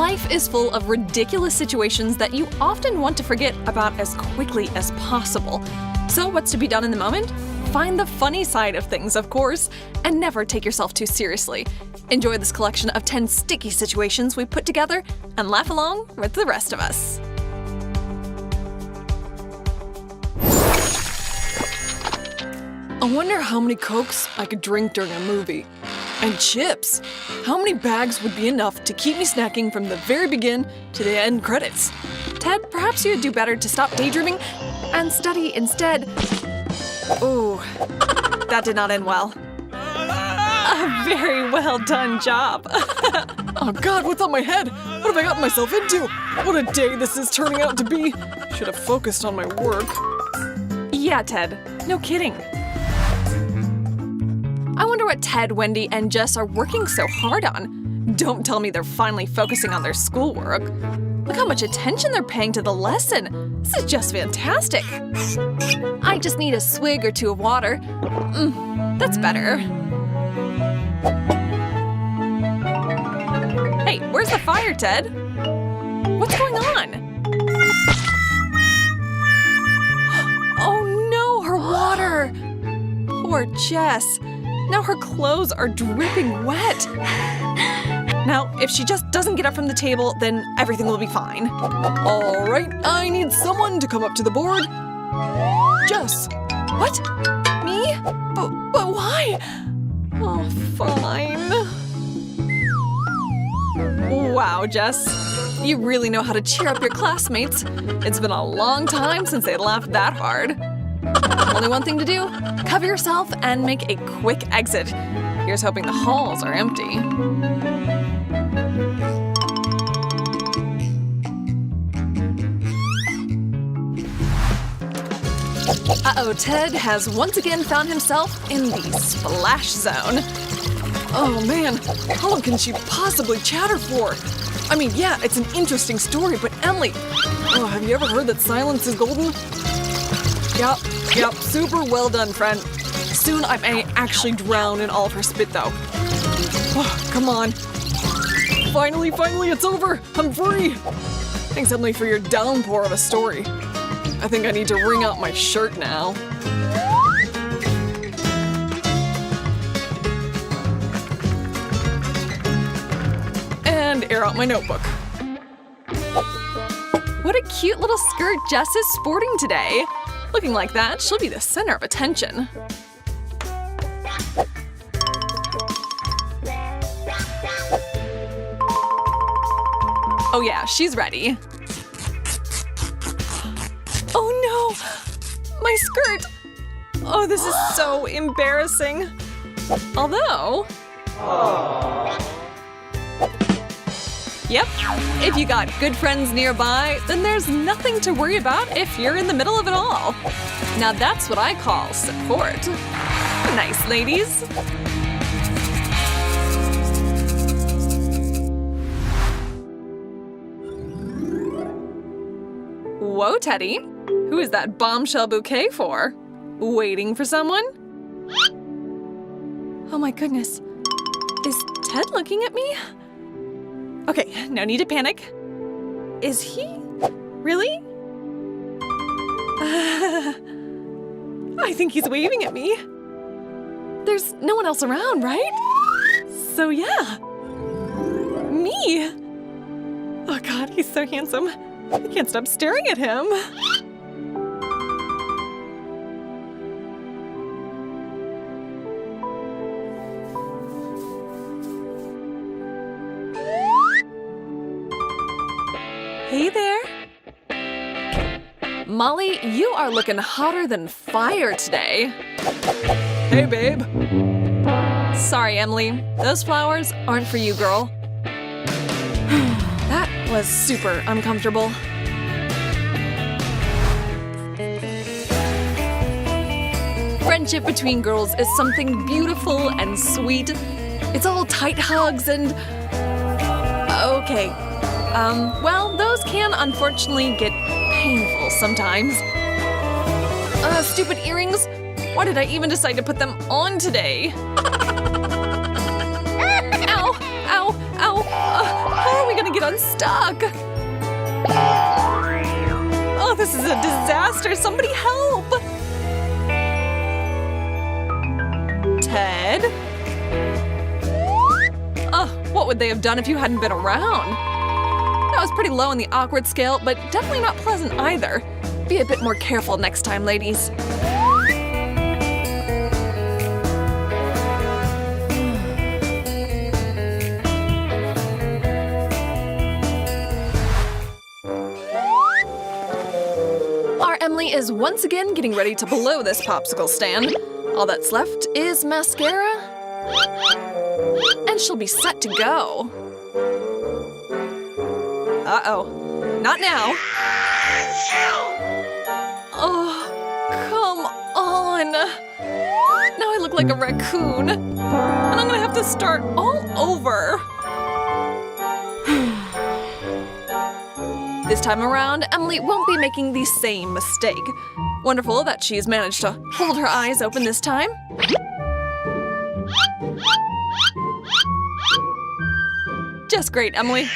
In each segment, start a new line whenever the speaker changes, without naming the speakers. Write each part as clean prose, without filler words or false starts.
Life is full of ridiculous situations that you often want to forget about as quickly as possible. So what's to be done in the moment? Find the funny side of things, of course, and never take yourself too seriously. Enjoy this collection of 10 sticky situations we put together and laugh along with the rest of us.
I wonder how many Cokes I could drink during a movie. And chips! How many bags would be enough to keep me snacking from the very begin to the end credits?
Ted, perhaps you'd do better to stop daydreaming and study instead. Ooh, that did not end well. A very well done job.
Oh God, what's on my head? What have I gotten myself into? What a day this is turning out to be. Should have focused on my work.
Yeah, Ted, no kidding. I wonder what Ted, Wendy, and Jess are working so hard on. Don't tell me they're finally focusing on their schoolwork. Look how much attention they're paying to the lesson. This is just fantastic. I just need a swig or two of water. That's better. Hey, where's the fire, Ted? What's going on? Oh no, her water! Poor Jess. Now her clothes are dripping wet. Now, if she just doesn't get up from the table, then everything will be fine.
All right, I need someone to come up to the board. Jess.
What? Me? But why? Oh, fine. Wow, Jess. You really know how to cheer up your classmates. It's been a long time since they laughed that hard. Only one thing to do. Cover yourself and make a quick exit. Here's hoping the halls are empty. Uh-oh, Ted has once again found himself in the splash zone.
Oh man, how long can she possibly chatter for? I mean, yeah, it's an interesting story, but Emily, have you ever heard that silence is golden? Yep, super well done, friend. Soon I may actually drown in all of her spit, though. Oh, come on. Finally, it's over. I'm free. Thanks, Emily, for your downpour of a story. I think I need to wring out my shirt now. And air out my notebook.
What a cute little skirt Jess is sporting today. Looking like that, she'll be the center of attention. Oh yeah, she's ready. Oh no! My skirt! Oh, this is so embarrassing. Although… Yep, if you got good friends nearby, then there's nothing to worry about if you're in the middle of it all. Now that's what I call support. Nice, ladies. Whoa, Teddy. Who is that bombshell bouquet for? Waiting for someone? Oh my goodness. Is Ted looking at me? Okay, no need to panic. Is he? Really? I think he's waving at me. There's no one else around, right? So yeah. Me. Oh God, he's so handsome. I can't stop staring at him. Hey there. Molly, you are looking hotter than fire today.
Hey, babe.
Sorry, Emily. Those flowers aren't for you, girl. That was super uncomfortable. Friendship between girls is something beautiful and sweet. It's all tight hugs and… Okay. Well, those can unfortunately get painful sometimes. Stupid earrings. Why did I even decide to put them on today? Ow! Ow! Ow! How are we gonna get unstuck. Oh, this is a disaster. Somebody help. Ted? Oh, what would they have done if you hadn't been around? That was pretty low on the awkward scale, but definitely not pleasant either. Be a bit more careful next time, ladies. Our Emily is once again getting ready to blow this popsicle stand. All that's left is mascara, and she'll be set to go. Uh-oh. Not now. Oh, come on. Now I look like a raccoon, and I'm gonna have to start all over. This time around, Emily won't be making the same mistake. Wonderful that she's managed to hold her eyes open this time. Just great, Emily.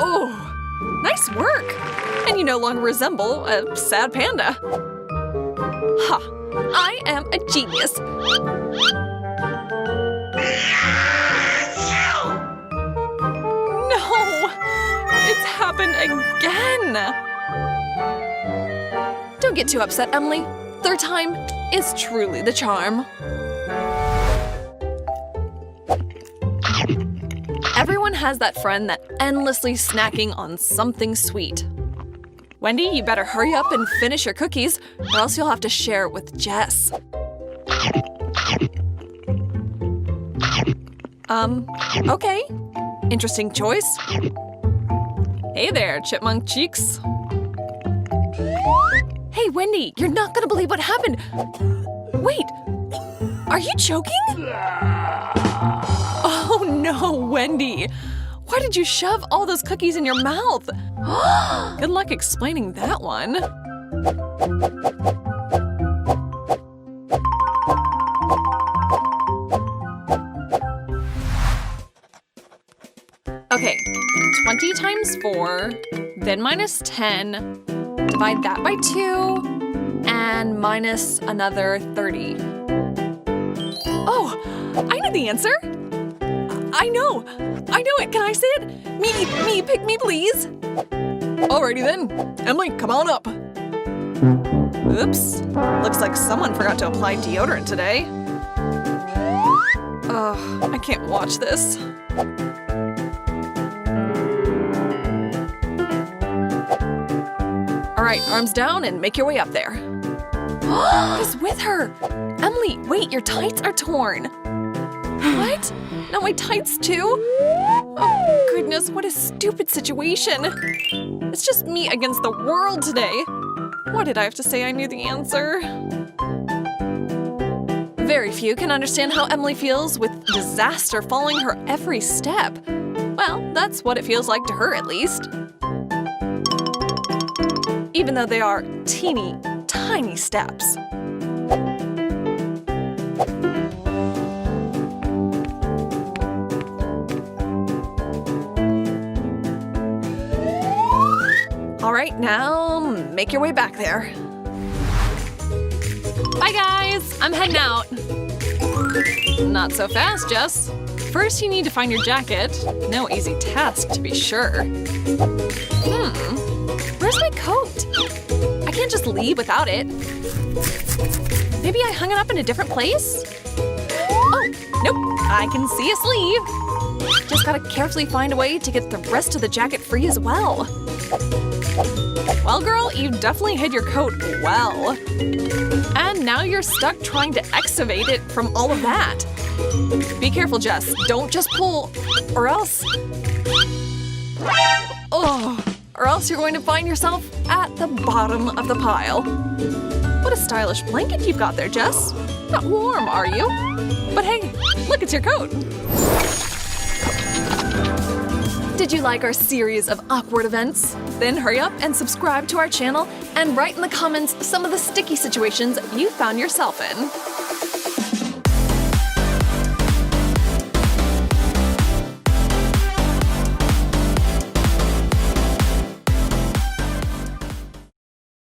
Oh, nice work. And you no longer resemble a sad panda. Ha, I am a genius. No, it's happened again. Don't get too upset, Emily. Third time is truly the charm. Everyone has that friend that endlessly snacking on something sweet. Wendy, you better hurry up and finish your cookies, or else you'll have to share it with Jess. Okay. Interesting choice. Hey there, chipmunk cheeks. Hey, Wendy, you're not gonna believe what happened. Wait, are you choking? Oh no, Wendy. Why did you shove all those cookies in your mouth? Good luck explaining that one. Okay, 20 times 4, then minus 10, divide that by 2, and minus another 30. Oh, I know the answer. I know it. Can I say it? Me, pick me, please.
Alrighty then. Emily, come on up.
Oops. Looks like someone forgot to apply deodorant today. Ugh, I can't watch this. Alright, arms down and make your way up there. What is with her? Emily, wait, your tights are torn. What? Now my tights too? Oh goodness, what a stupid situation. It's just me against the world today. Why did I have to say I knew the answer? Very few can understand how Emily feels with disaster following her every step. Well, that's what it feels like to her at least. Even though they are teeny, tiny steps. All right, now make your way back there. Bye, guys. I'm heading out. Not so fast, Jess. First, you need to find your jacket. No easy task, to be sure. Where's my coat? I can't just leave without it. Maybe I hung it up in a different place? Oh, nope. I can see a sleeve. Just gotta carefully find a way to get the rest of the jacket free as well. Well, girl, you definitely hid your coat well. And now you're stuck trying to excavate it from all of that. Be careful, Jess. Don't just pull, or else... Oh, or else you're going to find yourself at the bottom of the pile. What a stylish blanket you've got there, Jess. Not warm, are you? But hey, look, it's your coat. Did you like our series of awkward events? Then hurry up and subscribe to our channel and write in the comments some of the sticky situations you found yourself in.